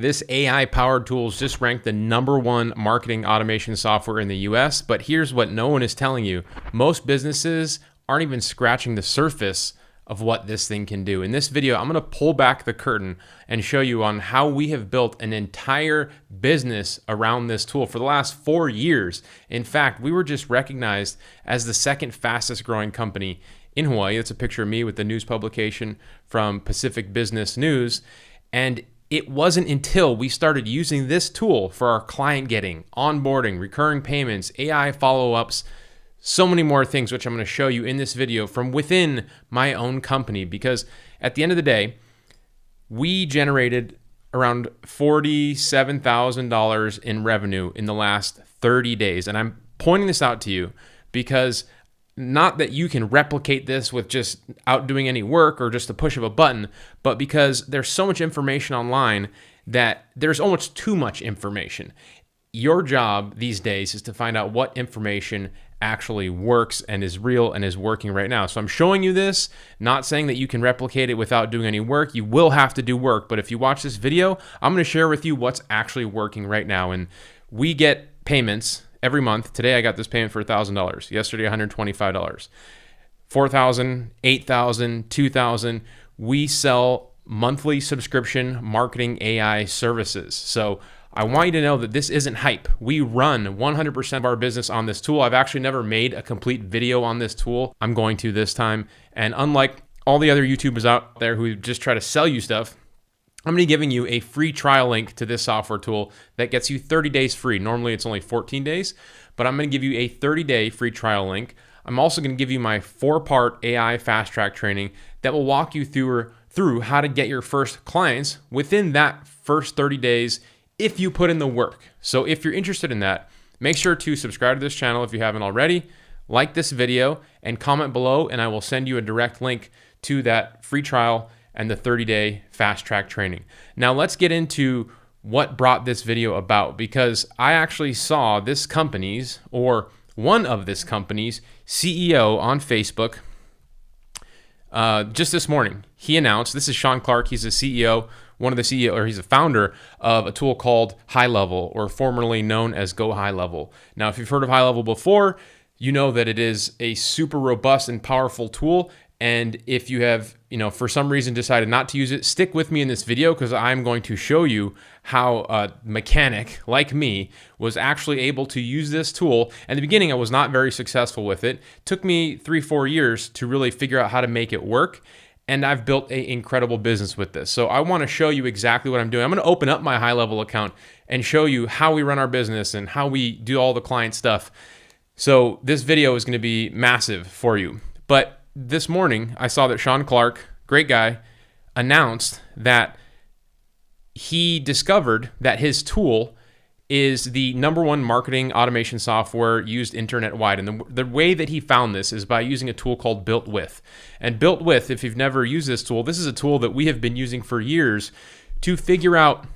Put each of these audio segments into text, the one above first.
This AI-powered tool is just ranked the #1 marketing automation software in the US, but here's what no one is telling you. Most businesses aren't even scratching the surface of what this thing can do. In this video, I'm gonna pull back the curtain and show you on how we have built an entire business around this tool for the last 4 years. In fact, we were just recognized as the second fastest growing company in Hawaii. That's a picture of me with the news publication from Pacific Business News. And it wasn't until we started using this tool for our client getting, onboarding, recurring payments, AI follow-ups, so many more things, which I'm going to show you in this video from within my own company. Because at the end of the day, we generated around $47,000 in revenue in the last 30 days. And I'm pointing this out to you because not that you can replicate this with just out doing any work or just a push of a button, but because there's so much information online that there's almost too much information. Your job these days is to find out what information actually works and is real and is working right now. So I'm showing you this, not saying that you can replicate it without doing any work. You will have to do work, but if you watch this video, I'm going to share with you what's actually working right now. And we get payments every month. Today I got this payment for $1,000. Yesterday $125. $4,000, $8,000, $2,000. We sell monthly subscription marketing AI services. So I want you to know that this isn't hype. We run 100% of our business on this tool. I've actually never made a complete video on this tool. I'm going to this time. And unlike all the other YouTubers out there who just try to sell you stuff, I'm going to be giving you a free trial link to this software tool that gets you 30 days free. Normally it's only 14 days, but I'm going to give you a 30-day free trial link. I'm also going to give you my 4-part AI fast track training that will walk you through how to get your first clients within that first 30 days if you put in the work. So if you're interested in that, make sure to subscribe to this channel if you haven't already, like this video, and comment below, and I will send you a direct link to that free trial and the 30-day fast track training. Now let's get into what brought this video about, because I actually saw this company's, or one of this company's CEO on Facebook just this morning. He announced, this is Sean Clark, he's the CEO, he's a founder of a tool called HighLevel, or formerly known as Go HighLevel. Now, if you've heard of HighLevel before, you know that it is a super robust and powerful tool. And if you have, for some reason decided not to use it, stick with me in this video because I'm going to show you how a mechanic like me was actually able to use this tool. In the beginning, I was not very successful with it. It took me 3-4 years to really figure out how to make it work. And I've built an incredible business with this. So I want to show you exactly what I'm doing. I'm going to open up my HighLevel account and show you how we run our business and how we do all the client stuff. So this video is going to be massive for you. But this morning, I saw that Sean Clark, great guy, announced that he discovered that his tool is the #1 marketing automation software used internet-wide. And the way that he found this is by using a tool called Built With. And Built With, if you've never used this tool, this is a tool that we have been using for years to figure out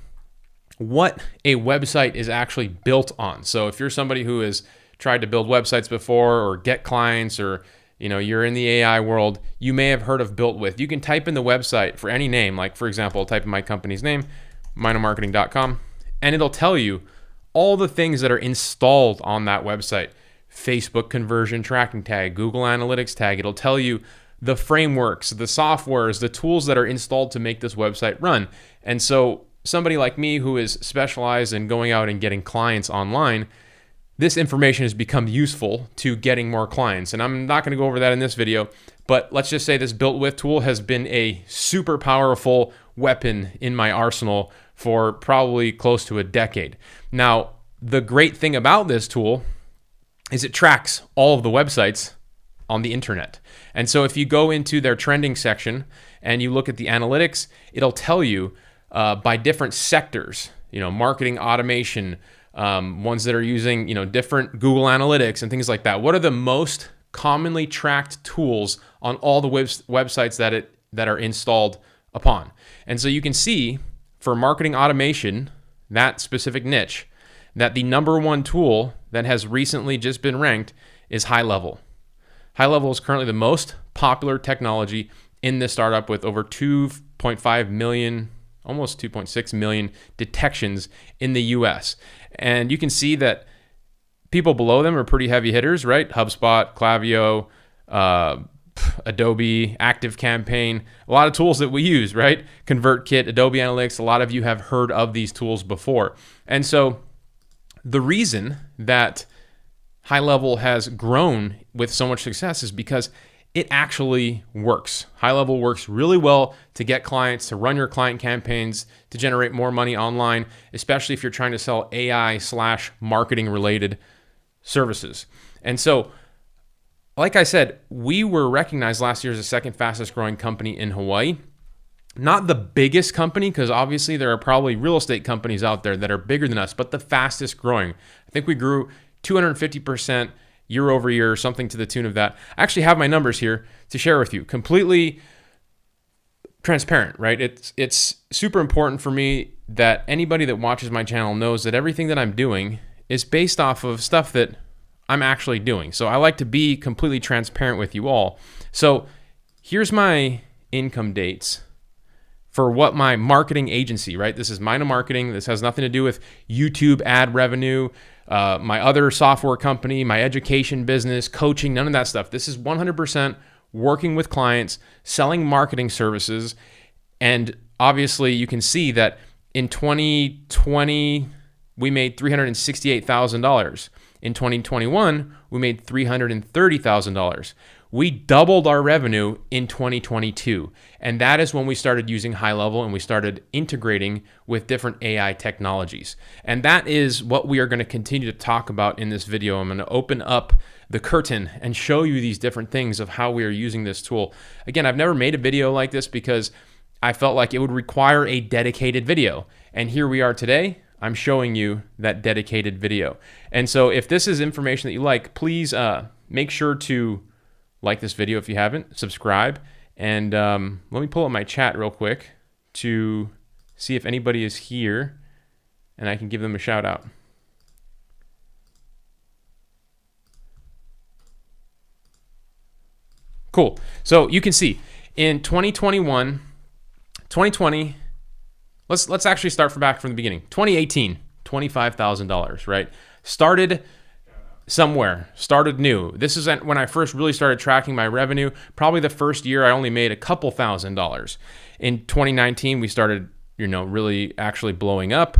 what a website is actually built on. So if you're somebody who has tried to build websites before or get clients, or you're in the AI world, you may have heard of Built With. You can type in the website for any name, like for example, I'll type in my company's name, minomarketing.com, and it'll tell you all the things that are installed on that website. Facebook conversion tracking tag, Google Analytics tag. It'll tell you the frameworks, the softwares, the tools that are installed to make this website run. And so somebody like me who is specialized in going out and getting clients online, this information has become useful to getting more clients. And I'm not going to go over that in this video, but let's just say this Built With tool has been a super powerful weapon in my arsenal for probably close to a decade. Now, the great thing about this tool is it tracks all of the websites on the internet. And so if you go into their trending section and you look at the analytics, it'll tell you by different sectors, marketing automation, ones that are using, different Google Analytics and things like that. What are the most commonly tracked tools on all the websites that are installed upon? And so you can see for marketing automation, that specific niche, that the #1 tool that has recently just been ranked is HighLevel. HighLevel is currently the most popular technology in this startup with over 2.5 million almost 2.6 million detections in the US. And you can see that people below them are pretty heavy hitters, right? HubSpot, Klaviyo, Adobe, ActiveCampaign, a lot of tools that we use, right? ConvertKit, Adobe Analytics, a lot of you have heard of these tools before. And so the reason that HighLevel has grown with so much success is because it actually works. HighLevel works really well to get clients, to run your client campaigns, to generate more money online, especially if you're trying to sell AI/marketing related services. And so, like I said, we were recognized last year as the second fastest growing company in Hawaii. Not the biggest company, because obviously there are probably real estate companies out there that are bigger than us, but the fastest growing. I think we grew 250% year over year, something to the tune of that. I actually have my numbers here to share with you. Completely transparent, right? It's super important for me that anybody that watches my channel knows that everything that I'm doing is based off of stuff that I'm actually doing. So I like to be completely transparent with you all. So here's my income dates for what my marketing agency, right? This is Mina Marketing. This has nothing to do with YouTube ad revenue, my other software company, my education business, coaching, none of that stuff. This is 100% working with clients, selling marketing services. And obviously you can see that in 2020, we made $368,000. In 2021, we made $330,000. We doubled our revenue in 2022. And that is when we started using HighLevel and we started integrating with different AI technologies. And that is what we are going to continue to talk about in this video. I'm going to open up the curtain and show you these different things of how we are using this tool. Again, I've never made a video like this because I felt like it would require a dedicated video. And here we are today. I'm showing you that dedicated video. And so if this is information that you like, please make sure to like this video if you haven't, subscribe, and let me pull up my chat real quick to see if anybody is here and I can give them a shout out. Cool. So you can see in 2021, 2020, let's actually start back from the beginning. 2018, $25,000, right? Started somewhere, started new. This is when I first really started tracking my revenue. Probably the first year I only made a couple $1,000s. In 2019, we started, really actually blowing up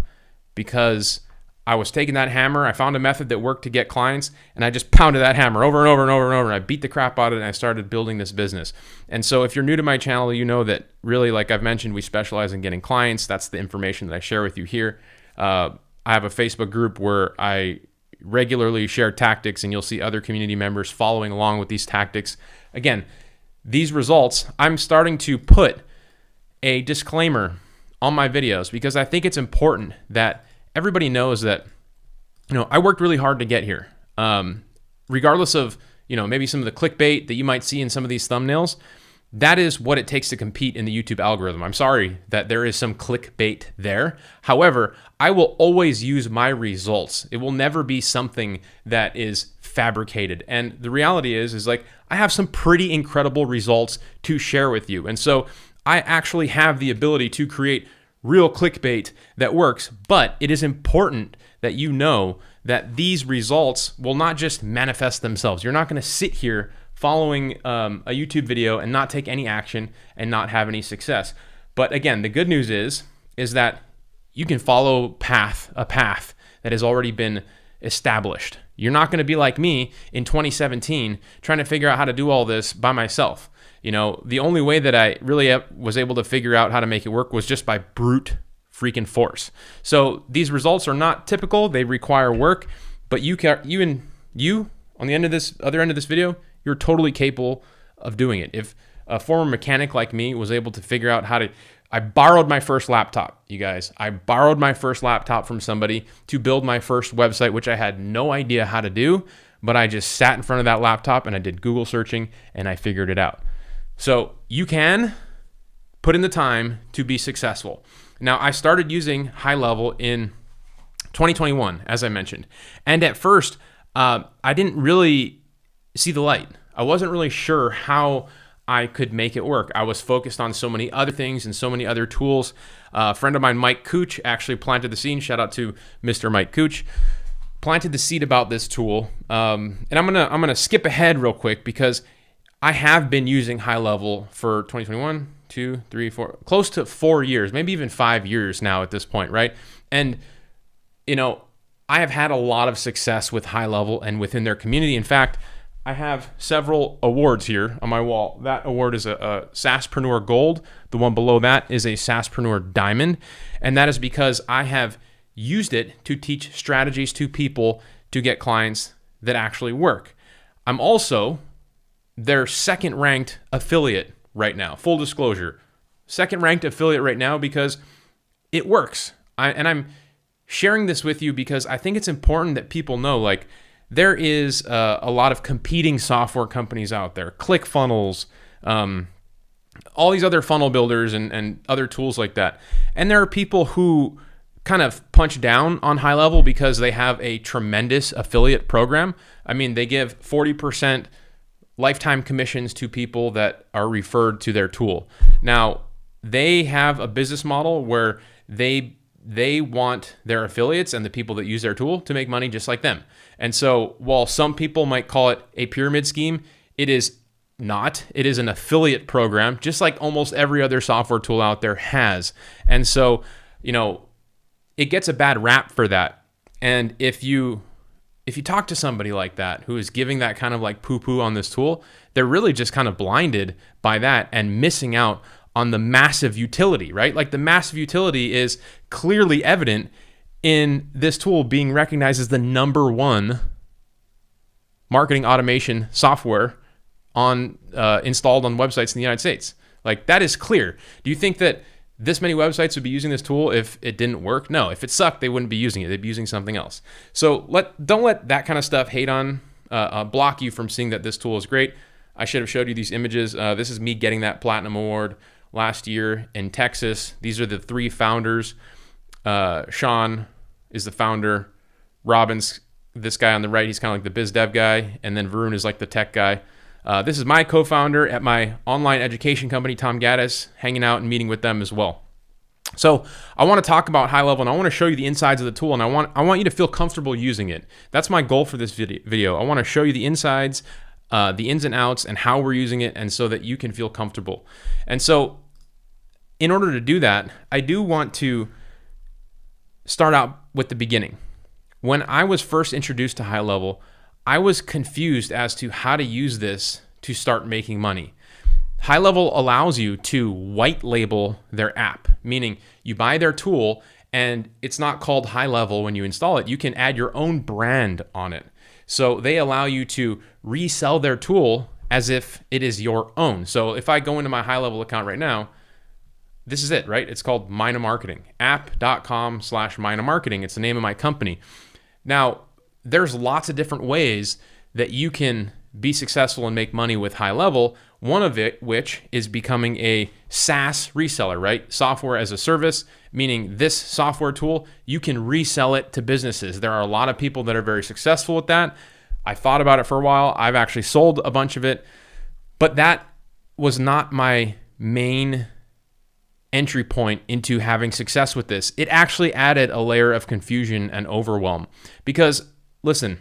because I was taking that hammer. I found a method that worked to get clients, and I just pounded that hammer over and over and over and over, and I beat the crap out of it, and I started building this business. And so if you're new to my channel, you know that really, like I've mentioned, we specialize in getting clients. That's the information that I share with you here. I have a Facebook group where I regularly share tactics, and you'll see other community members following along with these tactics. Again, these results, I'm starting to put a disclaimer on my videos because I think it's important that everybody knows that, I worked really hard to get here. Regardless of, maybe some of the clickbait that you might see in some of these thumbnails, that is what it takes to compete in the YouTube algorithm. I'm sorry that there is some clickbait there. However, I will always use my results. It will never be something that is fabricated. And the reality is like, I have some pretty incredible results to share with you. And so I actually have the ability to create real clickbait that works, but it is important that you know that these results will not just manifest themselves. You're not going to sit here following a YouTube video and not take any action and not have any success. But again, the good news is that you can follow a path that has already been established. You're not going to be like me in 2017 trying to figure out how to do all this by myself. The only way that I really was able to figure out how to make it work was just by brute freaking force. So these results are not typical. They require work, but you on the other end of this video, you're totally capable of doing it. If a former mechanic like me was able to figure out I borrowed my first laptop, you guys. I borrowed my first laptop from somebody to build my first website, which I had no idea how to do, but I just sat in front of that laptop and I did Google searching and I figured it out. So you can put in the time to be successful. Now, I started using HighLevel in 2021, as I mentioned. And at first, I didn't really see the light. I wasn't really sure how I could make it work. I was focused on so many other things and so many other tools. A friend of mine, Mike Cooch, actually planted the seed. Shout out to Mr. Mike Cooch. Planted the seed about this tool. And I'm gonna skip ahead real quick because I have been using HighLevel for 2021, 2, 3, 4, close to 4 years, maybe even 5 years now at this point, right? And I have had a lot of success with HighLevel and within their community. In fact, I have several awards here on my wall. That award is a SaaSpreneur Gold. The one below that is a SaaSpreneur Diamond. And that is because I have used it to teach strategies to people to get clients that actually work. I'm also their second ranked affiliate right now. Full disclosure, second ranked affiliate right now because it works. I'm sharing this with you because I think it's important that people know, like, there is a lot of competing software companies out there, ClickFunnels, all these other funnel builders and other tools like that. And there are people who kind of punch down on HighLevel because they have a tremendous affiliate program. I mean, they give 40% lifetime commissions to people that are referred to their tool. Now, they have a business model where they want their affiliates and the people that use their tool to make money just like them. And so while some people might call it a pyramid scheme, it is not. It is an affiliate program, just like almost every other software tool out there has. And so, it gets a bad rap for that. And if you talk to somebody like that who is giving that kind of like poo-poo on this tool, they're really just kind of blinded by that and missing out on the massive utility, right? Like the massive utility is clearly evident in this tool being recognized as the #1 marketing automation software installed on websites in the United States. Like, that is clear. Do you think that this many websites would be using this tool if it didn't work? No. If it sucked, they wouldn't be using it. They'd be using something else. So don't let that kind of stuff block you from seeing that this tool is great. I should have showed you these images. This is me getting that Platinum Award last year in Texas. These are the 3 founders. Sean is the founder. Robin's this guy on the right. He's kind of like the biz dev guy. And then Varun is like the tech guy. This is my co-founder at my online education company, Tom Gaddis, hanging out and meeting with them as well. So I want to talk about HighLevel, and I want to show you the insides of the tool, and I want you to feel comfortable using it. That's my goal for this video. I want to show you the insides, the ins and outs, and how we're using it, and so that you can feel comfortable. And so in order to do that, I do want to start out with the beginning. When I was first introduced to HighLevel, I was confused as to how to use this to start making money. HighLevel allows you to white label their app, meaning you buy their tool and it's not called HighLevel when you install it. You can add your own brand on it. So they allow you to resell their tool as if it is your own. So if I go into my HighLevel account right now, this is it, right? It's called Mina Marketing, app.com/Mina Marketing. It's the name of my company. Now, there's lots of different ways that you can be successful and make money with HighLevel, one of it which is becoming a SaaS reseller, right? Software as a service, meaning this software tool, you can resell it to businesses. There are a lot of people that are very successful with that. I thought about it for a while. I've actually sold a bunch of it, but that was not my main entry point into having success with this. It actually added a layer of confusion and overwhelm because, listen,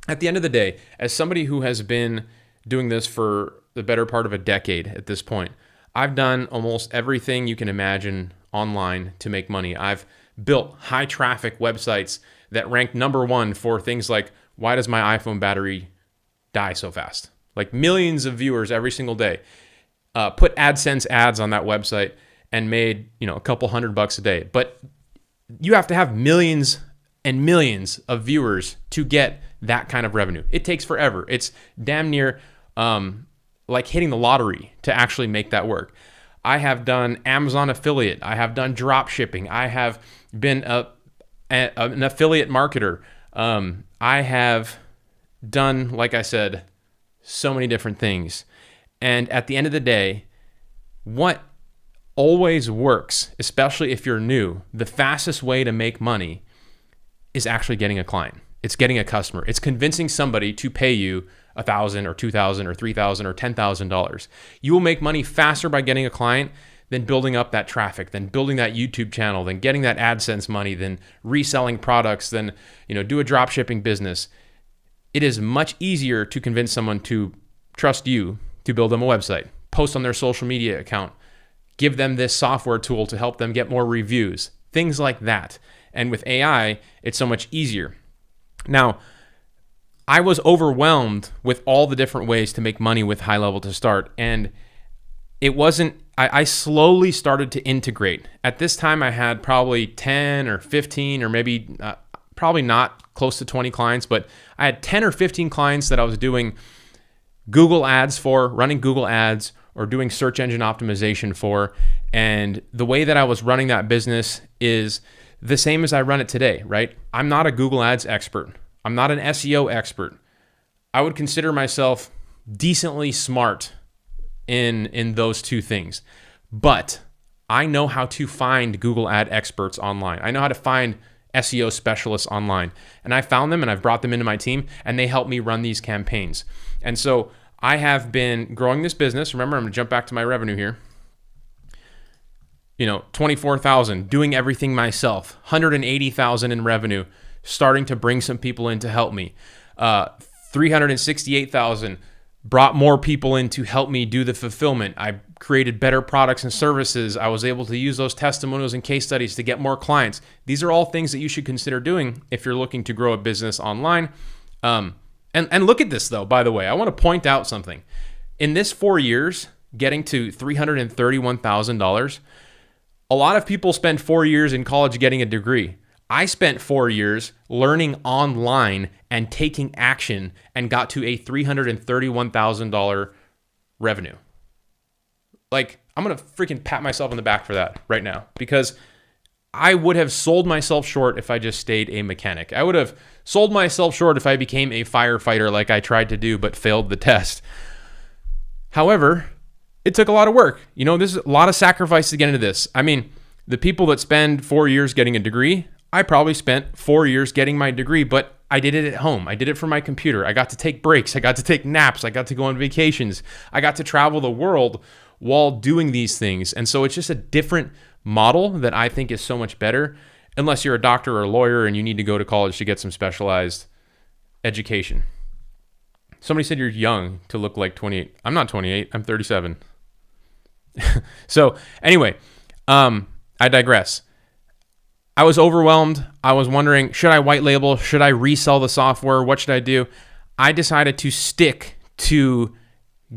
at the end of the day, as somebody who has been doing this for the better part of a decade at this point, I've done almost everything you can imagine online to make money. I've built high traffic websites that rank #1 for things like, why does my iPhone battery die so fast? Like millions of viewers every single day. Put AdSense ads on that website and made, a couple $100 a day. But you have to have millions and millions of viewers to get that kind of revenue. It takes forever. It's damn near like hitting the lottery to actually make that work. I have done Amazon affiliate. I have done drop shipping. I have been an affiliate marketer. I have done, like I said, so many different things. And at the end of the day, what always works, especially if you're new, the fastest way to make money is actually getting a client. It's getting a customer. It's convincing somebody to pay you $1,000 or $2,000 or $3,000 or $10,000. You will make money faster by getting a client than building up that traffic, than building that YouTube channel, than getting that AdSense money, than reselling products, than do a drop shipping business. It is much easier to convince someone to trust you to build them a website, post on their social media account, give them this software tool to help them get more reviews, things like that. And with AI, it's so much easier. Now, I was overwhelmed with all the different ways to make money with HighLevel to start. And it wasn't, I slowly started to integrate. At this time, I had probably 10 or 15 or maybe probably not close to 20 clients, but I had 10 or 15 clients that I was doing Google ads for, running Google ads or doing search engine optimization for. And the way that I was running that business is the same as I run it today, right? I'm not a Google ads expert. I'm not an SEO expert. I would consider myself decently smart in those two things. But I know how to find Google ad experts online. I know how to find SEO specialists online. And I found them and I've brought them into my team and they help me run these campaigns. And so I have been growing this business. Remember, I'm going to jump back to my revenue here. 24,000, doing everything myself, 180,000 in revenue, starting to bring some people in to help me. 368,000, brought more people in to help me do the fulfillment. I created better products and services. I was able to use those testimonials and case studies to get more clients. These are all things that you should consider doing if you're looking to grow a business online. And look at this though, by the way, I want to point out something. In this 4 years, getting to $331,000, a lot of people spend 4 years in college getting a degree. I spent 4 years learning online and taking action and got to a $331,000 revenue. Like, I'm going to freaking pat myself on the back for that right now because I would have sold myself short if I just stayed a mechanic. I would have sold myself short if I became a firefighter like I tried to do but failed the test. However, it took a lot of work. There's a lot of sacrifice to get into this. I mean, the people that spend 4 years getting a degree, I probably spent 4 years getting my degree, but I did it at home. I did it from my computer. I got to take breaks. I got to take naps. I got to go on vacations. I got to travel the world while doing these things. And so it's just a different model that I think is so much better, unless you're a doctor or a lawyer and you need to go to college to get some specialized education. Somebody said you're young to look like 28. I'm not 28. I'm 37. So anyway, I digress. I was overwhelmed. I was wondering, should I white label? Should I resell the software? What should I do? I decided to stick to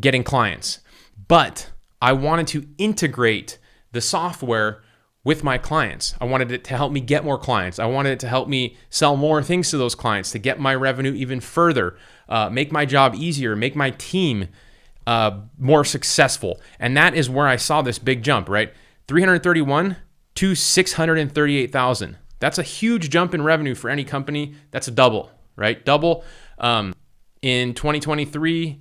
getting clients, but I wanted to integrate the software with my clients. I wanted it to help me get more clients. I wanted it to help me sell more things to those clients, to get my revenue even further, make my job easier, make my team more successful. And that is where I saw this big jump, right? 331 to 638,000. That's a huge jump in revenue for any company. That's a double, right? Double. In 2023,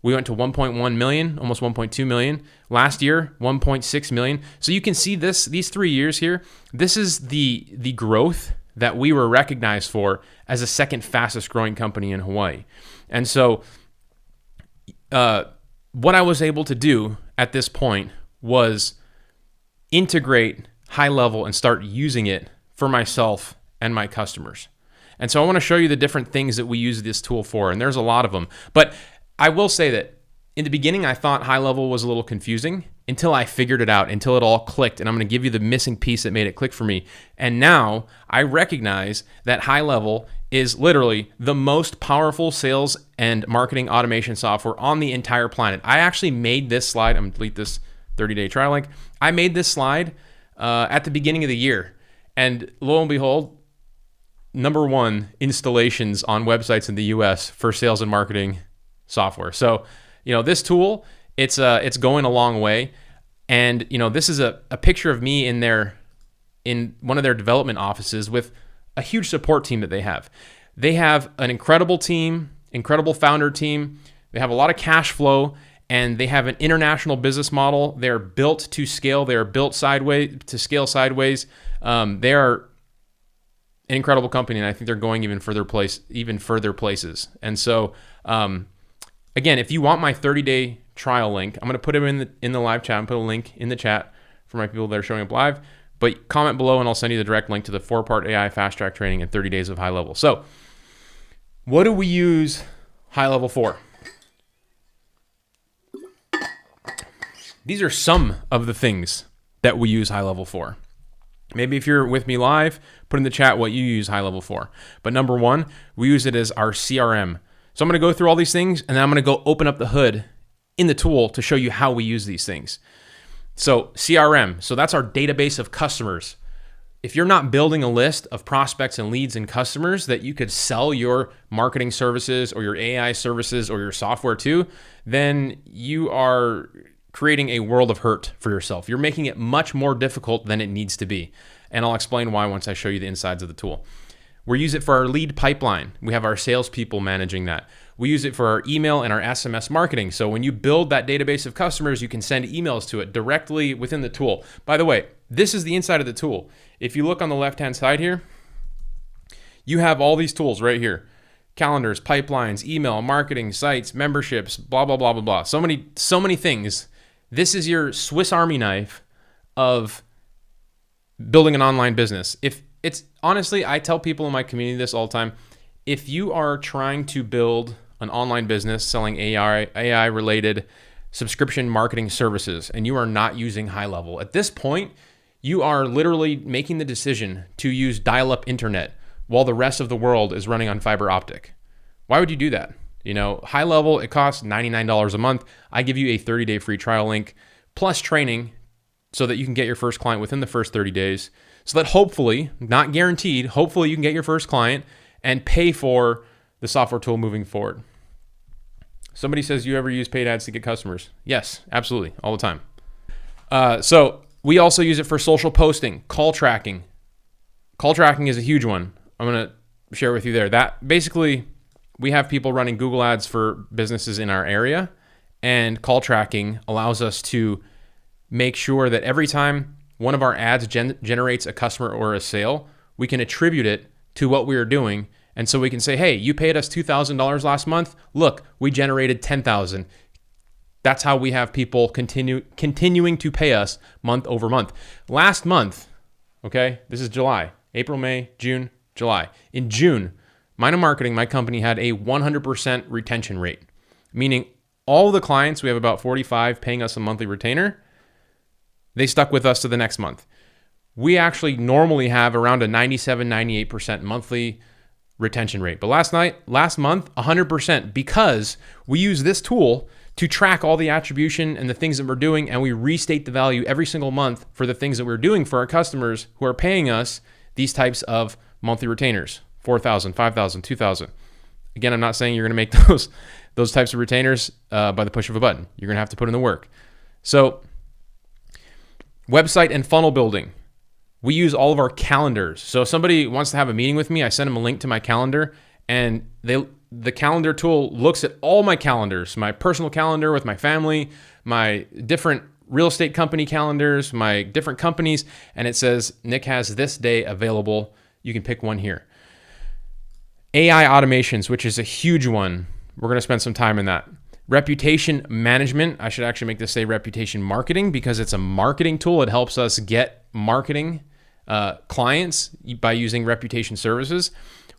we went to 1.1 million, almost 1.2 million. Last year, 1.6 million. So you can see these 3 years here. This is the growth that we were recognized for as the second fastest growing company in Hawaii. And so what I was able to do at this point was integrate HighLevel and start using it for myself and my customers. And so I want to show you the different things that we use this tool for, and there's a lot of them. But I will say that in the beginning, I thought HighLevel was a little confusing until I figured it out, until it all clicked. And I'm going to give you the missing piece that made it click for me. And now I recognize that HighLevel is literally the most powerful sales and marketing automation software on the entire planet. I actually made this slide. I'm going to delete this 30-day trial link. I made this slide at the beginning of the year. And lo and behold, #1 installations on websites in the US for sales and marketing software. So, this tool, it's going a long way. And, this is a picture of me in one of their development offices with a huge support team that they have. They have an incredible team, incredible founder team. They have a lot of cash flow, and they have an international business model. They're built to scale. They are built to scale sideways. They are an incredible company, and I think they're going even further places. And so, again, if you want my 30-day trial link, I'm going to put it in the live chat and put a link in the chat for my people that are showing up live. But comment below, and I'll send you the direct link to the 4-part AI fast track training and 30 days of HighLevel. So, what do we use HighLevel for? These are some of the things that we use HighLevel for. Maybe if you're with me live, put in the chat what you use HighLevel for. But number one, we use it as our CRM. So I'm going to go through all these things, and then I'm going to go open up the hood in the tool to show you how we use these things. So CRM, so that's our database of customers. If you're not building a list of prospects and leads and customers that you could sell your marketing services or your AI services or your software to, then you are creating a world of hurt for yourself. You're making it much more difficult than it needs to be. And I'll explain why once I show you the insides of the tool. We use it for our lead pipeline. We have our salespeople managing that. We use it for our email and our SMS marketing. So when you build that database of customers, you can send emails to it directly within the tool. By the way, this is the inside of the tool. If you look on the left-hand side here, you have all these tools right here. Calendars, pipelines, email, marketing, sites, memberships, blah, blah, blah, blah, blah. So many things. This is your Swiss Army knife of building an online business. If it's honestly, I tell people in my community this all the time. If you are trying to build an online business selling AI related subscription marketing services, and you are not using HighLevel, at this point, you are literally making the decision to use dial-up internet while the rest of the world is running on fiber optic. Why would you do that? You know, HighLevel, it costs $99 a month. I give you a 30-day free trial link plus training so that you can get your first client within the first 30 days. So that hopefully, not guaranteed, hopefully you can get your first client and pay for the software tool moving forward. Somebody says, you ever use paid ads to get customers? Yes, absolutely, all the time. So we also use it for social posting, call tracking. Call tracking is a huge one. I'm going to share with you there. That basically, we have people running Google ads for businesses in our area, and call tracking allows us to make sure that every time one of our ads generates a customer or a sale, we can attribute it to what we are doing. And so we can say, hey, you paid us $2,000 last month. Look, we generated $10,000. That's how we have people continuing to pay us month over month. Last month, okay, this is July, April, May, June, July. In June, Mind Marketing, my company, had a 100% retention rate, meaning all the clients, we have about 45 paying us a monthly retainer, they stuck with us to the next month. We actually normally have around a 97, 98% monthly retention rate. But last month, 100%, because we use this tool to track all the attribution and the things that we're doing, and we restate the value every single month for the things that we're doing for our customers who are paying us these types of monthly retainers, $4,000, $5,000, $2,000. Again, I'm not saying you're going to make those types of retainers by the push of a button. You're going to have to put in the work. So website and funnel building. We use all of our calendars. So if somebody wants to have a meeting with me, I send them a link to my calendar, and the calendar tool looks at all my calendars, my personal calendar with my family, my different real estate company calendars, my different companies, and it says, Nick has this day available. You can pick one here. AI automations, which is a huge one. We're going to spend some time in that. Reputation management. I should actually make this say reputation marketing because it's a marketing tool. It helps us get marketing clients by using reputation services.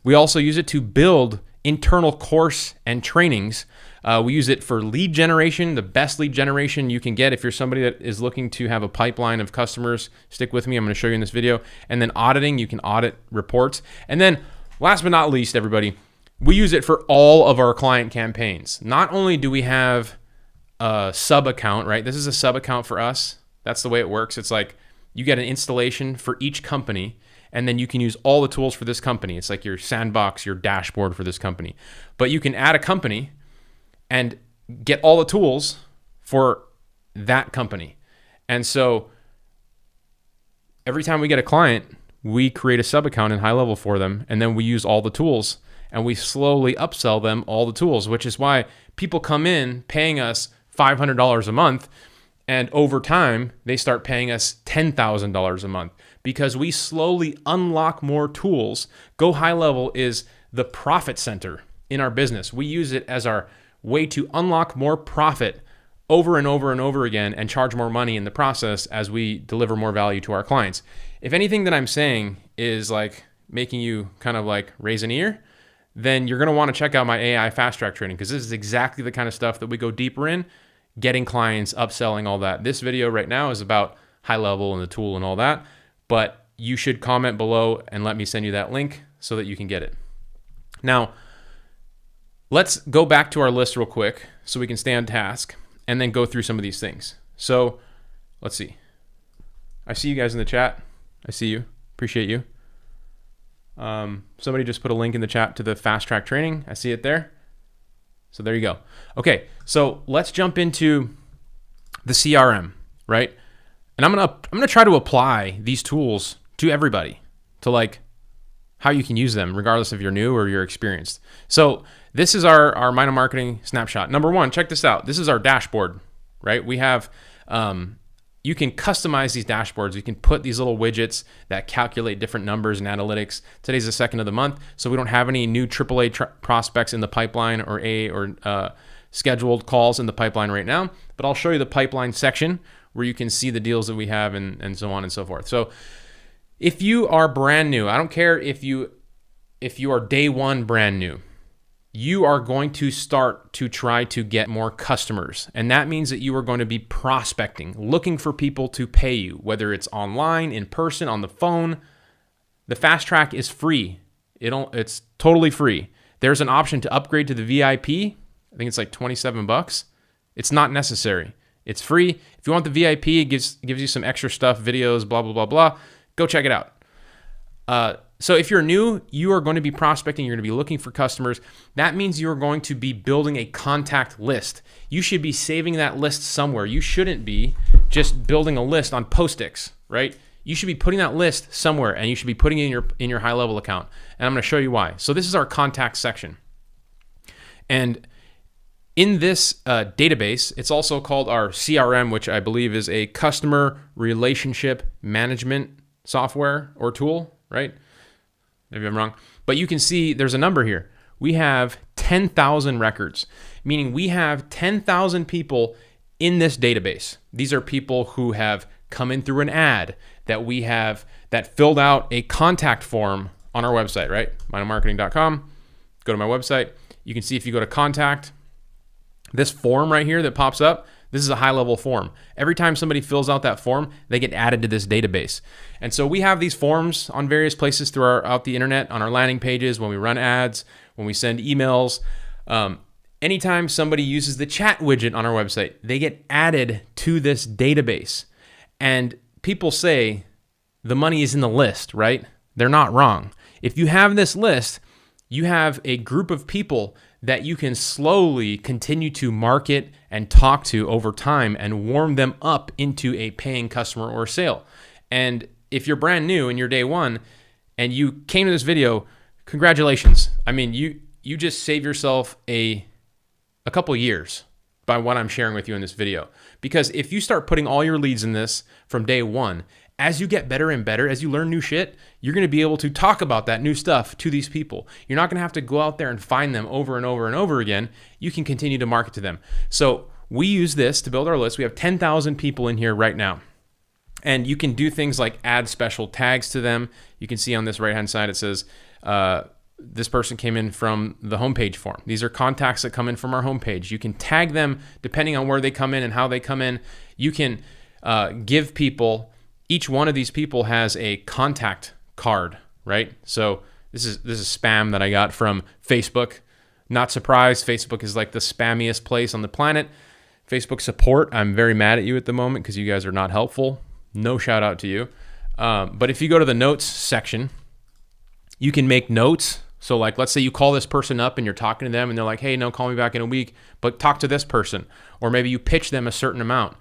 We also use it to build internal course and trainings. We use it for lead generation, the best lead generation you can get if you're somebody that is looking to have a pipeline of customers. Stick with me. I'm going to show you in this video. And then auditing, you can audit reports. And then last but not least, everybody, we use it for all of our client campaigns. Not only do we have a sub account, right? This is a sub account for us. That's the way it works. It's like you get an installation for each company, and then you can use all the tools for this company. It's like your sandbox, your dashboard for this company. But you can add a company and get all the tools for that company. And so every time we get a client, we create a sub account in HighLevel for them, and then we use all the tools, and we slowly upsell them all the tools, which is why people come in paying us $500 a month, and over time, they start paying us $10,000 a month because we slowly unlock more tools. Go HighLevel is the profit center in our business. We use it as our way to unlock more profit over and over and over again and charge more money in the process as we deliver more value to our clients. If anything that I'm saying is like making you kind of like raise an ear, then you're going to want to check out my AI fast track training, because this is exactly the kind of stuff that we go deeper in, getting clients, upselling, all that. This video right now is about HighLevel and the tool and all that, but you should comment below and let me send you that link so that you can get it. Now, let's go back to our list real quick so we can stay on task and then go through some of these things. So let's see. I see you guys in the chat. I see you. Appreciate you. Somebody just put a link in the chat to the fast track training. I see it there. So there you go. Okay, so let's jump into the CRM, right? And I'm gonna try to apply these tools to everybody, to like how you can use them regardless if you're new or you're experienced. So this is our Mind of Marketing snapshot. Number one, check this out. This is our dashboard, right? We have, you can customize these dashboards. You can put these little widgets that calculate different numbers and analytics. Today's the 2nd of the month, so we don't have any new AAA prospects in the pipeline or scheduled calls in the pipeline right now, but I'll show you the pipeline section where you can see the deals that we have and so on and so forth. So if you are brand new, I don't care if you are day one brand new, you are going to start to try to get more customers. And that means that you are going to be prospecting, looking for people to pay you, whether it's online, in person, on the phone. The fast track is free. It's totally free. There's an option to upgrade to the VIP. I think it's like $27. It's not necessary. It's free. If you want the VIP, it gives you some extra stuff, videos, blah, blah, blah, blah. Go check it out. So if you're new, you are going to be prospecting. You're going to be looking for customers. That means you're going to be building a contact list. You should be saving that list somewhere. You shouldn't be just building a list on Post-its, right? You should be putting that list somewhere, and you should be putting it in your HighLevel account. And I'm going to show you why. So this is our contact section. And in this database, it's also called our CRM, which I believe is a customer relationship management software or tool, right? Maybe I'm wrong, but you can see there's a number here. We have 10,000 records, meaning we have 10,000 people in this database. These are people who have come in through an ad that filled out a contact form on our website, right? mindofmarketing.com. Go to my website. You can see if you go to contact, this form right here that pops up, this is a HighLevel form. Every time somebody fills out that form, they get added to this database. And so we have these forms on various places throughout the internet, on our landing pages, when we run ads, when we send emails. Anytime somebody uses the chat widget on our website, they get added to this database. And people say the money is in the list, right? They're not wrong. If you have this list, you have a group of people that you can slowly continue to market and talk to over time and warm them up into a paying customer or sale. And if you're brand new and you're day one and you came to this video, congratulations. I mean, you just saved yourself a couple years by what I'm sharing with you in this video. Because if you start putting all your leads in this from day one, as you get better and better, as you learn new shit, you're going to be able to talk about that new stuff to these people. You're not going to have to go out there and find them over and over and over again. You can continue to market to them. So we use this to build our list. We have 10,000 people in here right now. And you can do things like add special tags to them. You can see on this right-hand side, it says, this person came in from the homepage form. These are contacts that come in from our homepage. You can tag them depending on where they come in and how they come in. You can give people, each one of these people has a contact card, right? So this is spam that I got from Facebook. Not surprised, Facebook is like the spammiest place on the planet. Facebook support, I'm very mad at you at the moment because you guys are not helpful. No shout out to you. But if you go to the notes section, you can make notes. So like, let's say you call this person up and you're talking to them and they're like, hey, no, call me back in a week, but talk to this person. Or maybe you pitch them a certain amount.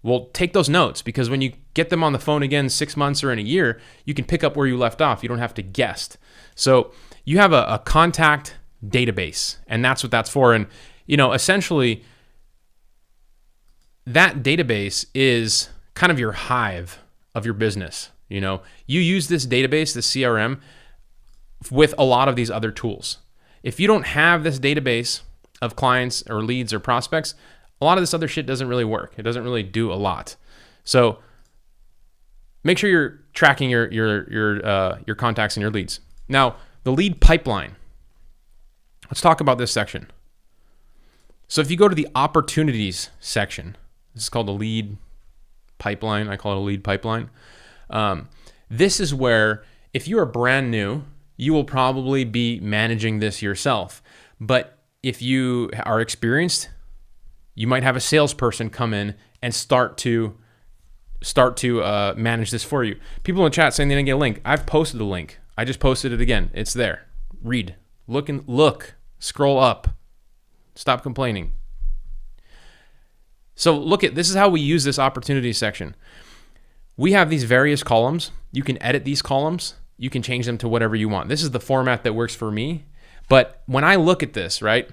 Well, take those notes, because when you get them on the phone again 6 months or in a year, you can pick up where you left off. You don't have to guess. So you have a contact database, and that's what that's for. And, essentially that database is kind of your hive of your business. You use this database, this CRM, with a lot of these other tools. If you don't have this database of clients or leads or prospects, a lot of this other shit doesn't really work. It doesn't really do a lot. So make sure you're tracking your contacts and your leads. Now, the lead pipeline. Let's talk about this section. So if you go to the opportunities section, this is called the lead pipeline. I call it a lead pipeline. This is where, if you are brand new, you will probably be managing this yourself. But if you are experienced, you might have a salesperson come in and start to manage this for you. People in the chat saying they didn't get a link. I've posted the link. I just posted it again. It's there. Read. Look. Scroll up. Stop complaining. So this is how we use this opportunity section. We have these various columns. You can edit these columns. You can change them to whatever you want. This is the format that works for me. But when I look at this, right,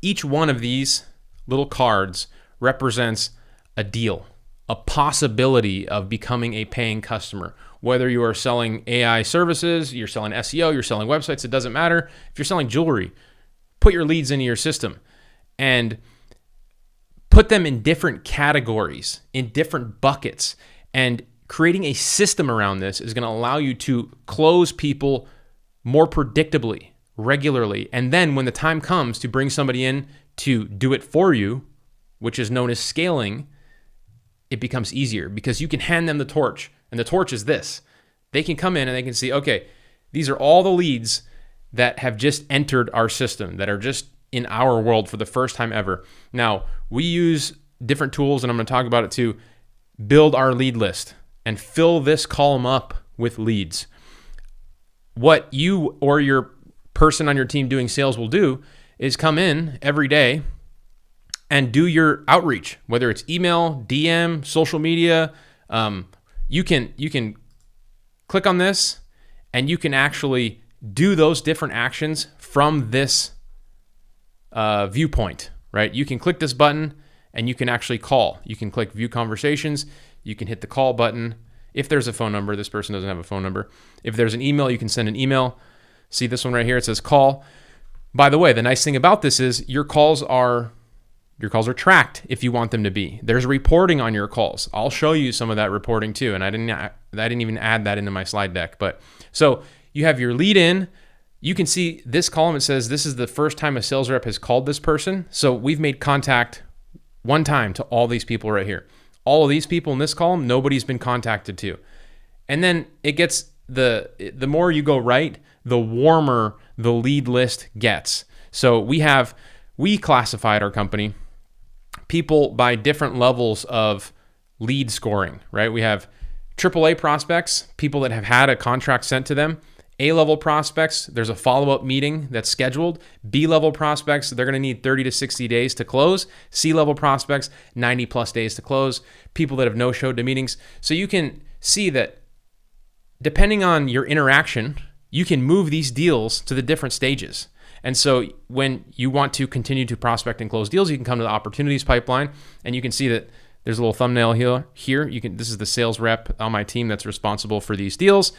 each one of these little cards represents a deal, a possibility of becoming a paying customer. Whether you are selling AI services, you're selling SEO, you're selling websites, it doesn't matter. If you're selling jewelry, put your leads into your system and put them in different categories, in different buckets. And creating a system around this is going to allow you to close people more predictably, regularly. And then when the time comes to bring somebody in to do it for you, which is known as scaling, it becomes easier because you can hand them the torch. And the torch is this. They can come in and they can see, okay, these are all the leads that have just entered our system, that are just in our world for the first time ever. Now, we use different tools, and I'm going to talk about it to build our lead list and fill this column up with leads. What you or your person on your team doing sales will do is come in every day and do your outreach, whether it's email, DM, social media. You can click on this and you can actually do those different actions from this viewpoint, right? You can click this button and you can actually call. You can click view conversations. You can hit the call button. If there's a phone number, this person doesn't have a phone number. If there's an email, you can send an email. See this one right here, it says call. By the way, the nice thing about this is your calls are tracked if you want them to be. There's reporting on your calls. I'll show you some of that reporting too. And I didn't even add that into my slide deck. But so you have your lead in. You can see this column. It says this is the first time a sales rep has called this person. So we've made contact one time to all these people right here. All of these people in this column, nobody's been contacted to. And then it gets the more you go right, the warmer the lead list gets. So we classified our company people by different levels of lead scoring, right? We have AAA prospects, people that have had a contract sent to them. A-level prospects, there's a follow-up meeting that's scheduled. B-level prospects, they're going to need 30 to 60 days to close. C-level prospects, 90 plus days to close. People that have no-showed to meetings. So you can see that depending on your interaction, you can move these deals to the different stages. And so when you want to continue to prospect and close deals, you can come to the opportunities pipeline, and you can see that there's a little thumbnail here. This is the sales rep on my team that's responsible for these deals.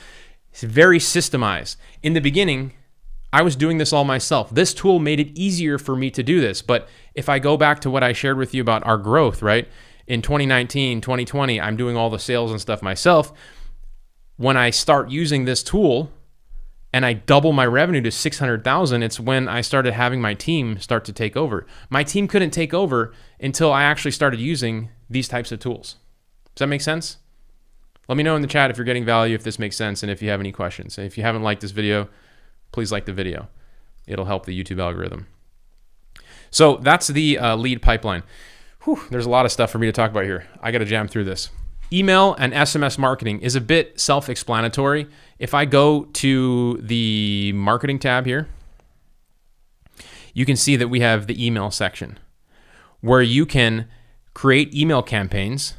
It's very systemized. In the beginning, I was doing this all myself. This tool made it easier for me to do this. But if I go back to what I shared with you about our growth, right? In 2019, 2020, I'm doing all the sales and stuff myself. When I start using this tool and I double my revenue to 600,000, it's when I started having my team start to take over. My team couldn't take over until I actually started using these types of tools. Does that make sense? Let me know in the chat if you're getting value, if this makes sense, and if you have any questions. And if you haven't liked this video, please like the video. It'll help the YouTube algorithm. So that's the lead pipeline. Whew, there's a lot of stuff for me to talk about here. I got to jam through this. Email and SMS marketing is a bit self-explanatory. If I go to the marketing tab here, you can see that we have the email section where you can create email campaigns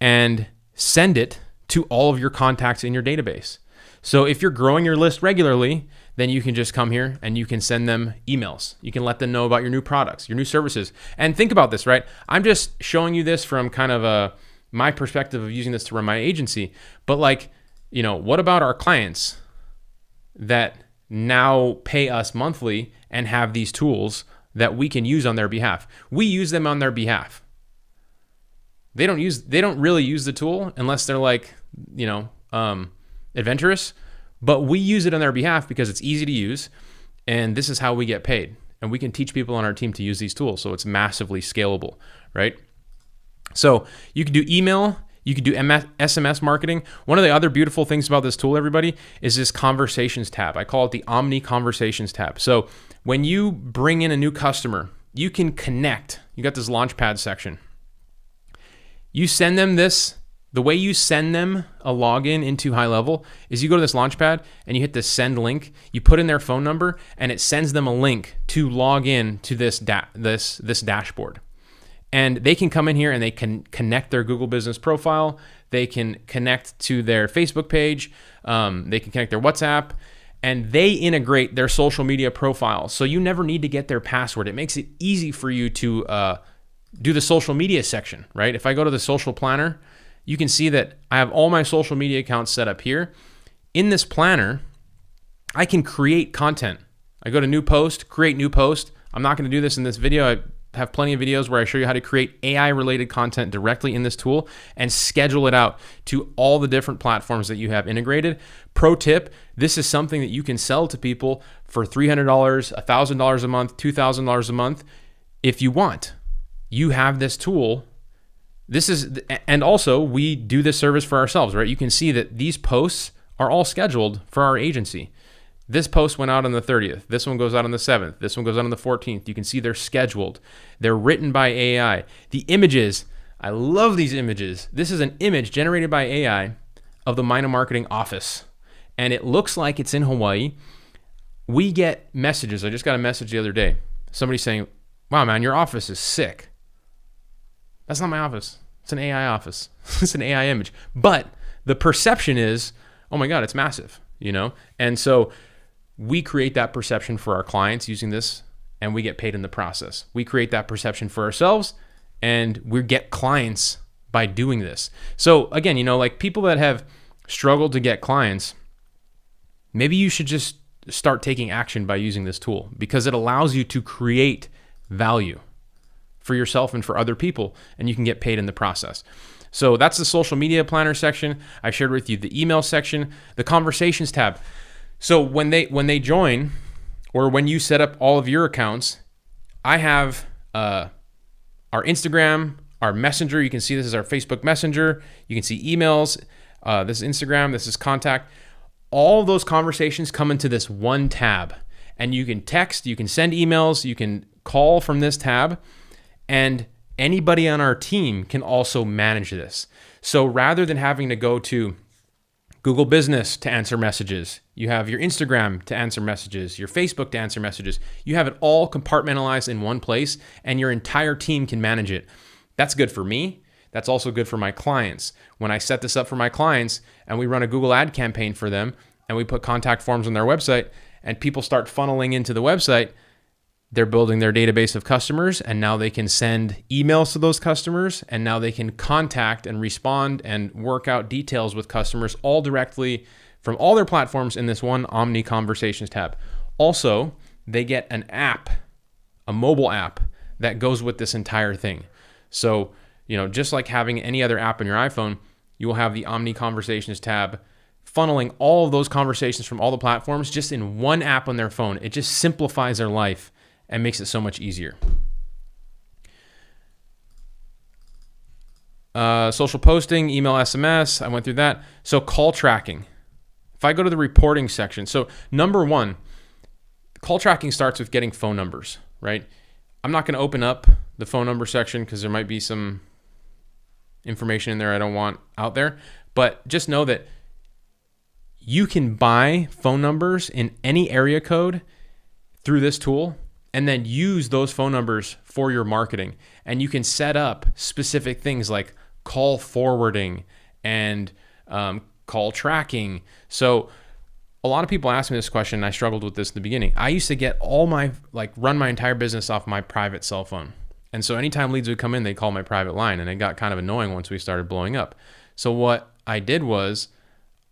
and send it to all of your contacts in your database. So if you're growing your list regularly, then you can just come here and you can send them emails. You can let them know about your new products, your new services. And think about this, right? I'm just showing you this from kind of my perspective of using this to run my agency. But like what about our clients that now pay us monthly and have these tools that we can use on their behalf? We use them on their behalf. They don't really use the tool unless they're like, adventurous, but we use it on their behalf because it's easy to use, and this is how we get paid. And we can teach people on our team to use these tools, so it's massively scalable, right? So you can do email, you can do SMS marketing. One of the other beautiful things about this tool, everybody, is this conversations tab. I call it the Omni Conversations tab. So when you bring in a new customer, you can connect. You got this Launchpad section. You send them this. The way you send them a login into HighLevel is you go to this Launchpad and you hit the send link. You put in their phone number and it sends them a link to log in to this dashboard. And they can come in here and they can connect their Google Business profile. They can connect to their Facebook page. They can connect their WhatsApp, and they integrate their social media profile. So you never need to get their password. It makes it easy for you to do the social media section, right? If I go to the social planner, you can see that I have all my social media accounts set up here. In this planner, I can create content. I go to new post, create new post. I'm not going to do this in this video. I have plenty of videos where I show you how to create AI-related content directly in this tool and schedule it out to all the different platforms that you have integrated. Pro tip, this is something that you can sell to people for $300, $1,000 a month, $2,000 a month if you want. You have this tool. And also we do this service for ourselves, right? You can see that these posts are all scheduled for our agency. This post went out on the 30th. This one goes out on the 7th. This one goes out on the 14th. You can see they're scheduled. They're written by AI. The images, I love these images. This is an image generated by AI of the Mina Marketing office. And it looks like it's in Hawaii. We get messages. I just got a message the other day. Somebody saying, wow, man, your office is sick. That's not my office. It's an AI office. It's an AI image. But the perception is, oh my God, it's massive, And so we create that perception for our clients using this, and we get paid in the process. We create that perception for ourselves, and we get clients by doing this. So again, like people that have struggled to get clients, maybe you should just start taking action by using this tool because it allows you to create value for yourself and for other people, and you can get paid in the process. So that's the social media planner section. I shared with you the email section, the conversations tab. So when they join, or when you set up all of your accounts, I have our Instagram, our Messenger. You can see this is our Facebook Messenger. You can see emails. This is Instagram. This is contact. All those conversations come into this one tab, and you can text, you can send emails, you can call from this tab. And anybody on our team can also manage this. So rather than having to go to Google Business to answer messages, you have your Instagram to answer messages, your Facebook to answer messages, you have it all compartmentalized in one place, and your entire team can manage it. That's good for me. That's also good for my clients. When I set this up for my clients and we run a Google ad campaign for them and we put contact forms on their website and people start funneling into the website, they're building their database of customers, and now they can send emails to those customers, and now they can contact and respond and work out details with customers all directly from all their platforms in this one Omni Conversations tab. Also, they get an app, a mobile app that goes with this entire thing. So, just like having any other app on your iPhone, you will have the Omni Conversations tab funneling all of those conversations from all the platforms just in one app on their phone. It just simplifies their life and makes it so much easier. Social posting, email, SMS, I went through that. So call tracking. If I go to the reporting section, so number one, call tracking starts with getting phone numbers, right? I'm not going to open up the phone number section because there might be some information in there I don't want out there, but just know that you can buy phone numbers in any area code through this tool, and then use those phone numbers for your marketing. And you can set up specific things like call forwarding and call tracking. So a lot of people ask me this question, and I struggled with this in the beginning. I used to get run my entire business off my private cell phone. And so anytime leads would come in, they'd call my private line, and it got kind of annoying once we started blowing up. So what I did was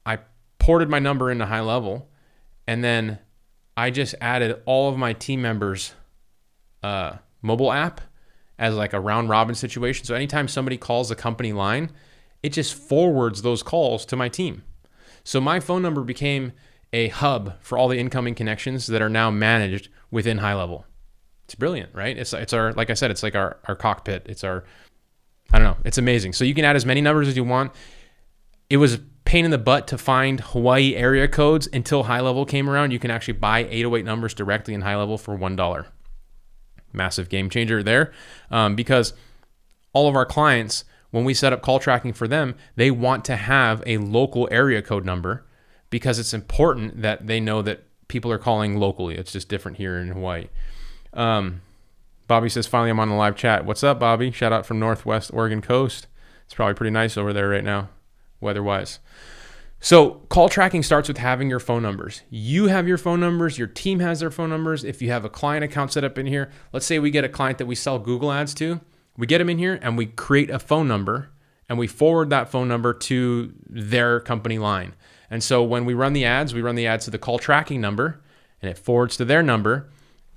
I ported my number into HighLevel, and then I just added all of my team members' mobile app as like a round robin situation. So anytime somebody calls the company line, it just forwards those calls to my team. So my phone number became a hub for all the incoming connections that are now managed within HighLevel. It's brilliant, right? It's our, like I said, it's like our cockpit. It's our, I don't know, it's amazing. So you can add as many numbers as you want. It was a pain in the butt to find Hawaii area codes until HighLevel came around. You can actually buy 808 numbers directly in HighLevel for $1. Massive game changer there, because all of our clients, when we set up call tracking for them, they want to have a local area code number because it's important that they know that people are calling locally. It's just different here in Hawaii. Bobby says, finally, I'm on the live chat. What's up, Bobby? Shout out from Northwest Oregon coast. It's probably pretty nice over there right now, weather-wise. So call tracking starts with having your phone numbers. You have your phone numbers. Your team has their phone numbers. If you have a client account set up in here, let's say we get a client that we sell Google ads to. We get them in here and we create a phone number and we forward that phone number to their company line. And so when we run the ads to the call tracking number and it forwards to their number.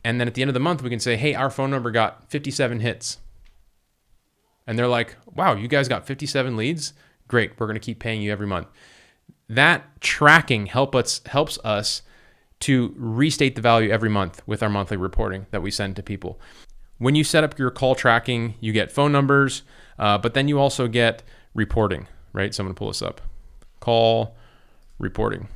And then at the end of the month, we can say, hey, our phone number got 57 hits. And they're like, wow, you guys got 57 leads? Great, we're going to keep paying you every month. That tracking helps us to restate the value every month with our monthly reporting that we send to people. When you set up your call tracking, you get phone numbers, but then you also get reporting, right? So I'm going to pull this up. Call reporting.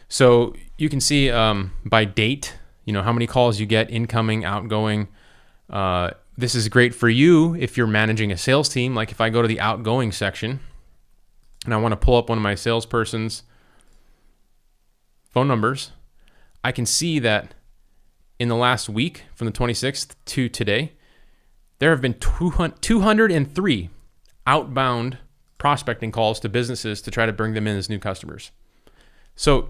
So you can see by date, how many calls you get, incoming, outgoing. This is great for you if you're managing a sales team. Like if I go to the outgoing section and I want to pull up one of my salesperson's phone numbers, I can see that in the last week, from the 26th to today, there have been 203 outbound prospecting calls to businesses to try to bring them in as new customers. So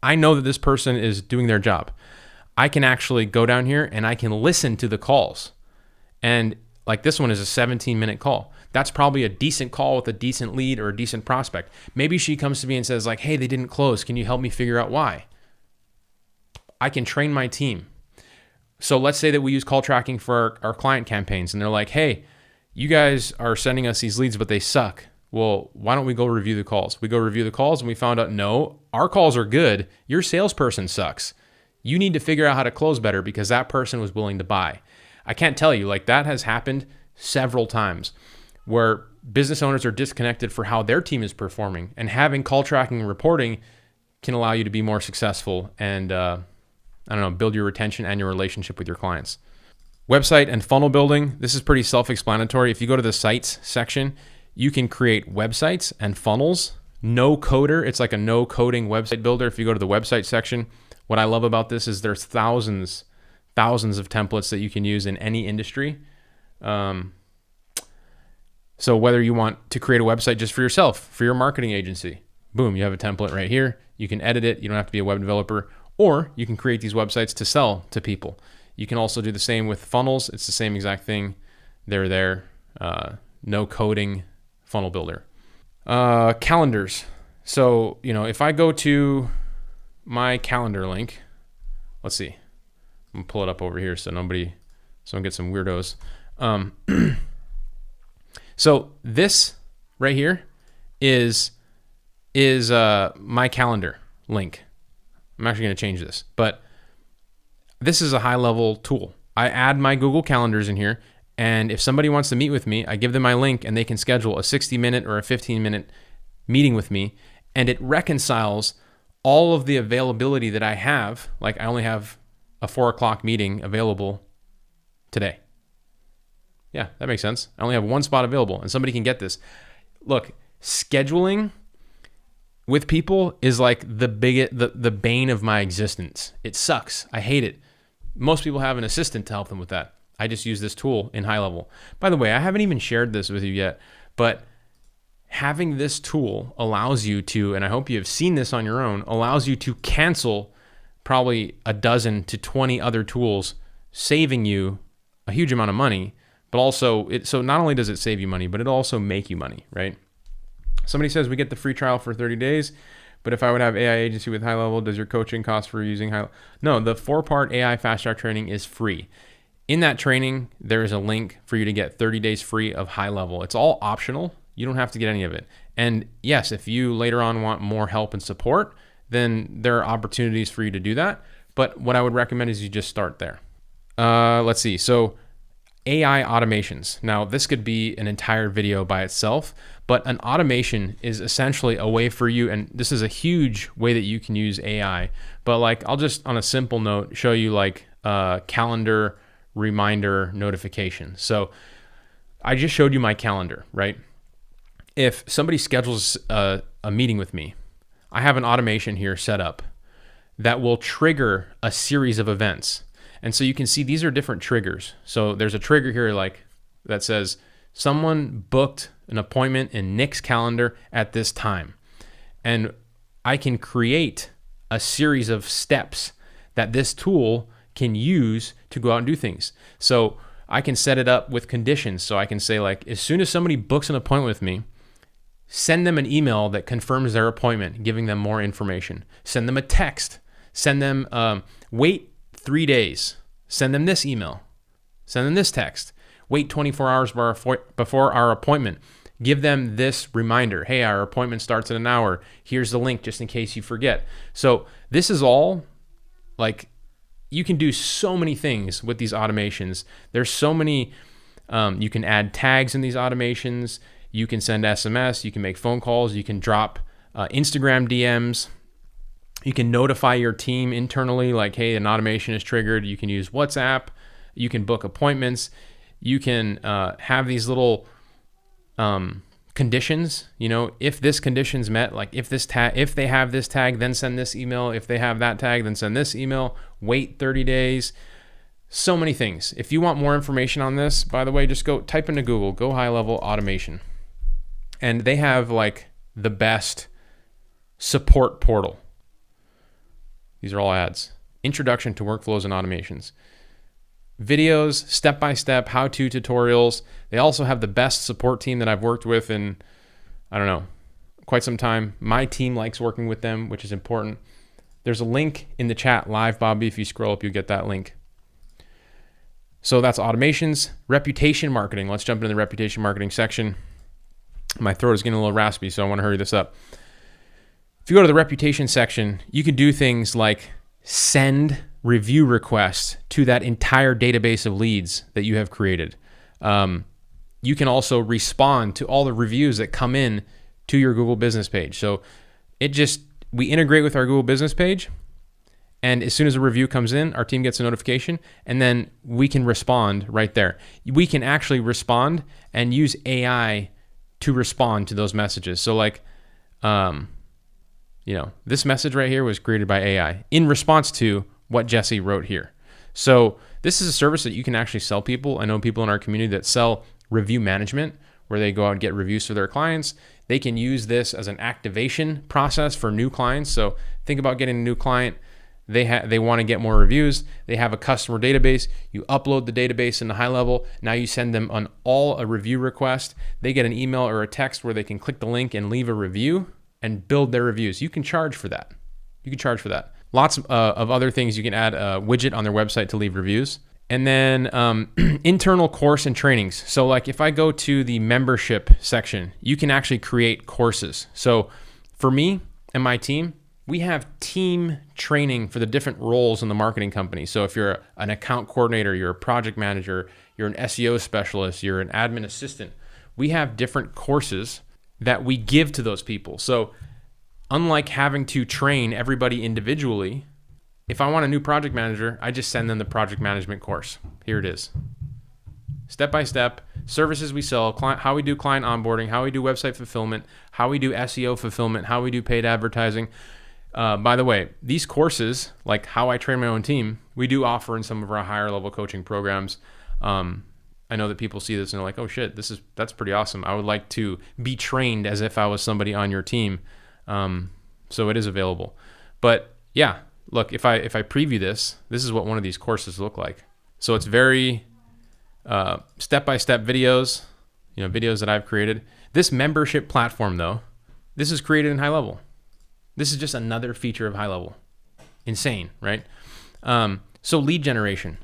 I know that this person is doing their job. I can actually go down here and I can listen to the calls. And like this one is a 17-minute call. That's probably a decent call with a decent lead or a decent prospect. Maybe she comes to me and says like, hey, they didn't close. Can you help me figure out why? I can train my team. So let's say that we use call tracking for our client campaigns and they're like, hey, you guys are sending us these leads, but they suck. Well, why don't we go review the calls? We go review the calls and we found out, no, our calls are good. Your salesperson sucks. You need to figure out how to close better because that person was willing to buy. I can't tell you, like that has happened several times where business owners are disconnected for how their team is performing, and having call tracking and reporting can allow you to be more successful and, build your retention and your relationship with your clients. Website and funnel building. This is pretty self-explanatory. If you go to the sites section, you can create websites and funnels. No coder. It's like a no coding website builder. If you go to the website section, what I love about this is there's thousands of templates that you can use in any industry. So whether you want to create a website just for yourself, for your marketing agency, boom, you have a template right here. You can edit it. You don't have to be a web developer, or you can create these websites to sell to people. You can also do the same with funnels. It's the same exact thing. They're there. No coding funnel builder. Calendars. So, if I go to my calendar link, let's see. I'm gonna pull it up over here so someone gets some weirdos. So this right here is my calendar link. I'm actually going to change this, but this is a HighLevel tool. I add my Google calendars in here, and if somebody wants to meet with me, I give them my link and they can schedule a 60-minute or a 15-minute meeting with me, and it reconciles all of the availability that I have. Like I only have a 4 o'clock meeting available today. Yeah, that makes sense. I only have one spot available and somebody can get this. Look, scheduling with people is like the bane of my existence. It sucks. I hate it. Most people have an assistant to help them with that. I just use this tool in HighLevel. By the way, I haven't even shared this with you yet, but having this tool allows you to, and I hope you have seen this on your own, allows you to cancel probably a dozen to 20 other tools, saving you a huge amount of money. But also, so not only does it save you money, but it'll also make you money, right? Somebody says we get the free trial for 30 days, but if I would have AI agency with HighLevel, does your coaching cost for using HighLevel? No, the 4-part AI fast track training is free. In that training, there is a link for you to get 30 days free of HighLevel. It's all optional. You don't have to get any of it. And yes, if you later on want more help and support, then there are opportunities for you to do that. But what I would recommend is you just start there. Let's see. So AI automations. Now, this could be an entire video by itself, but an automation is essentially a way for you, and this is a huge way that you can use AI. But like, I'll just on a simple note show you like calendar reminder notification. So I just showed you my calendar, right? If somebody schedules a meeting with me, I have an automation here set up that will trigger a series of events. And so you can see these are different triggers. So there's a trigger here like that says someone booked an appointment in Nick's calendar at this time. And I can create a series of steps that this tool can use to go out and do things. So I can set it up with conditions. So I can say like, as soon as somebody books an appointment with me, send them an email that confirms their appointment, giving them more information. Send them a text. Send them, wait 3 days. Send them this email. Send them this text. Wait 24 hours before our appointment. Give them this reminder. Hey, our appointment starts in an hour. Here's the link just in case you forget. So this is all like, you can do so many things with these automations. There's so many, you can add tags in these automations. You can send SMS, you can make phone calls, you can drop Instagram DMs. You can notify your team internally, like, hey, an automation is triggered. You can use WhatsApp. You can book appointments. You can have these little conditions. You know, if this condition's met, like if they have this tag, then send this email. If they have that tag, then send this email. Wait 30 days. So many things. If you want more information on this, by the way, just go type into Google, go HighLevel automation. And they have like the best support portal. These are all ads. Introduction to workflows and automations. Videos, step-by-step, how-to tutorials. They also have the best support team that I've worked with in, I don't know, quite some time. My team likes working with them, which is important. There's a link in the chat live, Bobby. If you scroll up, you get that link. So that's automations. Reputation marketing. Let's jump into the reputation marketing section. My throat is getting a little raspy, so I want to hurry this up. If you go to the reputation section, you can do things like send review requests to that entire database of leads that you have created. You can also respond to all the reviews that come in to your Google business page. So we integrate with our Google business page, and as soon as a review comes in, our team gets a notification, and then we can respond right there. We can actually respond and use AI to respond to those messages. So like, this message right here was created by AI in response to what Jesse wrote here. So this is a service that you can actually sell people. I know people in our community that sell review management, where they go out and get reviews for their clients. They can use this as an activation process for new clients. So think about getting a new client. They want to get more reviews. They have a customer database. You upload the database into HighLevel. Now you send them a review request. They get an email or a text where they can click the link and leave a review and build their reviews. You can charge for that. Lots of other things. You can add a widget on their website to leave reviews. And then internal course and trainings. So like if I go to the membership section, you can actually create courses. So for me and my team, we have team training for the different roles in the marketing company. So if you're an account coordinator, you're a project manager, you're an SEO specialist, you're an admin assistant, we have different courses that we give to those people. So unlike having to train everybody individually, if I want a new project manager, I just send them the project management course. Here it is. Step by step, services we sell, how we do client onboarding, how we do website fulfillment, how we do SEO fulfillment, how we do paid advertising. By the way, these courses, like how I train my own team, we do offer in some of our higher level coaching programs. I know that people see this and they're like, oh shit, that's pretty awesome. I would like to be trained as if I was somebody on your team. So it is available. But yeah, look, if I preview this is what one of these courses look like. So it's very step-by-step videos, videos that I've created. This membership platform though, This is created in HighLevel. This is just another feature of HighLevel. Insane, right? So lead generation.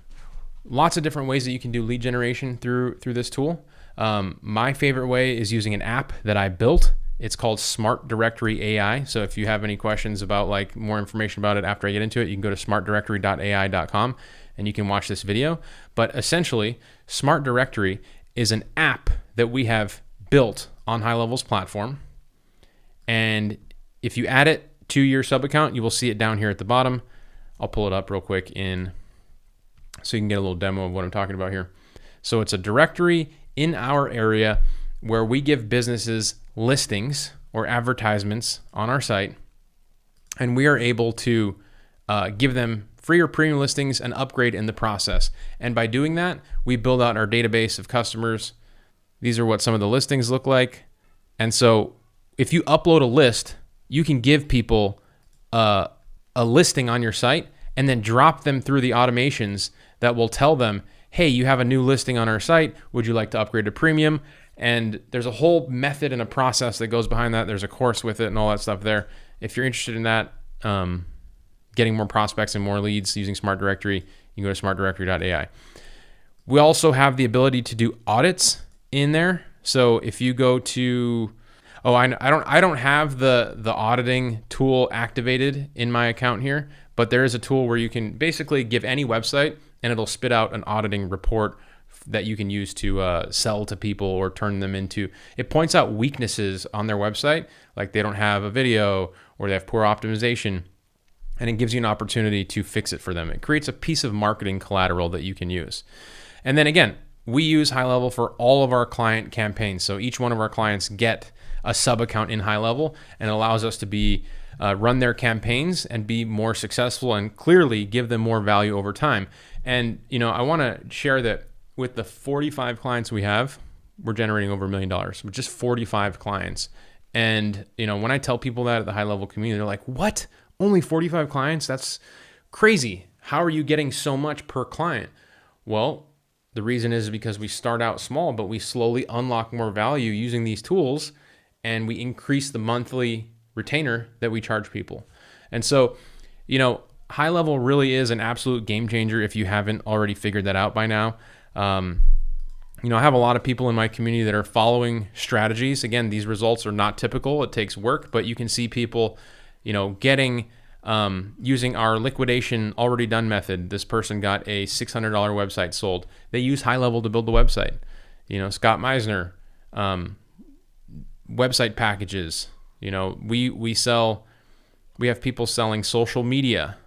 Lots of different ways that you can do lead generation through this tool. My favorite way is using an app that I built. It's called Smart Directory AI. So if you have any questions about like more information about it after I get into it, you can go to smartdirectory.ai.com and you can watch this video. But essentially, Smart Directory is an app that we have built on HighLevel's platform. And if you add it to your sub account, you will see it down here at the bottom. I'll pull it up real quick so you can get a little demo of what I'm talking about here. So it's a directory in our area where we give businesses listings or advertisements on our site, and we are able to give them free or premium listings and upgrade in the process. And by doing that, we build out our database of customers. These are what some of the listings look like. And so if you upload a list, you can give people a listing on your site and then drop them through the automations that will tell them, hey, you have a new listing on our site. Would you like to upgrade to premium? And there's a whole method and a process that goes behind that. There's a course with it and all that stuff there. If you're interested in that, getting more prospects and more leads using Smart Directory, you can go to smartdirectory.ai. We also have the ability to do audits in there. So if you go to, I don't have the auditing tool activated in my account here, but there is a tool where you can basically give any website and it'll spit out an auditing report that you can use to sell to people or turn them into. It points out weaknesses on their website, like they don't have a video or they have poor optimization, and it gives you an opportunity to fix it for them. It creates a piece of marketing collateral that you can use. And then again, we use HighLevel for all of our client campaigns. So each one of our clients get a sub account in HighLevel, and it allows us to be run their campaigns and be more successful and clearly give them more value over time. And I want to share that with the 45 clients we have, we're generating over $1 million with just 45 clients. And when I tell people that at the HighLevel community, they're like, "What? Only 45 clients? That's crazy. How are you getting so much per client?" Well, the reason is because we start out small, but we slowly unlock more value using these tools, and we increase the monthly retainer that we charge people. And so, HighLevel really is an absolute game changer if you haven't already figured that out by now. I have a lot of people in my community that are following strategies. Again, these results are not typical. It takes work, but you can see people, getting, using our liquidation already done method. This person got a $600 website sold. They use HighLevel to build the website. Scott Meisner, website packages. We have people selling social media,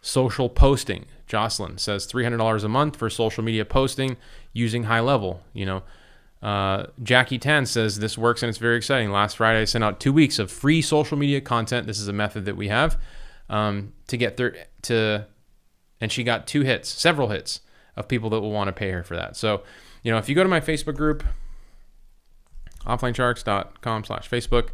social posting. Jocelyn says $300 a month for social media posting using HighLevel. Jackie Tan says this works and it's very exciting. Last Friday I sent out 2 weeks of free social media content. This is a method that we have to get and she got several hits of people that will want to pay her for that. So, if you go to my Facebook group, offlinesharks.com/Facebook,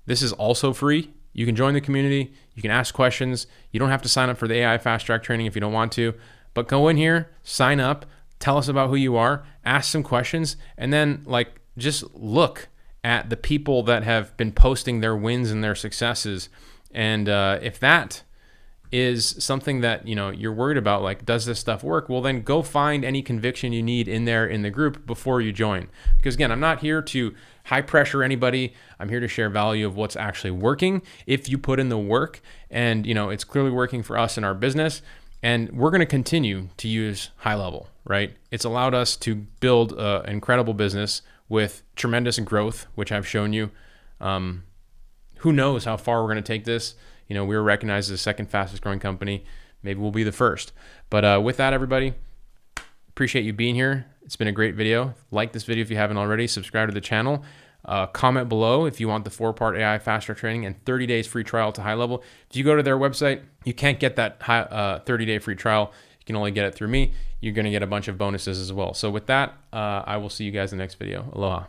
this is also free. You can join the community. You can ask questions. You don't have to sign up for the AI Fast Track training if you don't want to, but go in here, sign up, tell us about who you are, ask some questions, and then just look at the people that have been posting their wins and their successes. And if that is something that you're worried about, does this stuff work? Well, then go find any conviction you need in there in the group before you join. Because again, I'm not here to high pressure anybody. I'm here to share value of what's actually working if you put in the work. And it's clearly working for us in our business. And we're going to continue to use HighLevel, right? It's allowed us to build an incredible business with tremendous growth, which I've shown you. Who knows how far we're going to take this? We were recognized as the second fastest growing company. Maybe we'll be the first. But with that, everybody, appreciate you being here. It's been a great video. Like this video if you haven't already. Subscribe to the channel. Comment below if you want the 4-part AI Fast Track training and 30 days free trial to HighLevel. If you go to their website, you can't get that 30-day free trial. You can only get it through me. You're going to get a bunch of bonuses as well. So with that, I will see you guys in the next video. Aloha.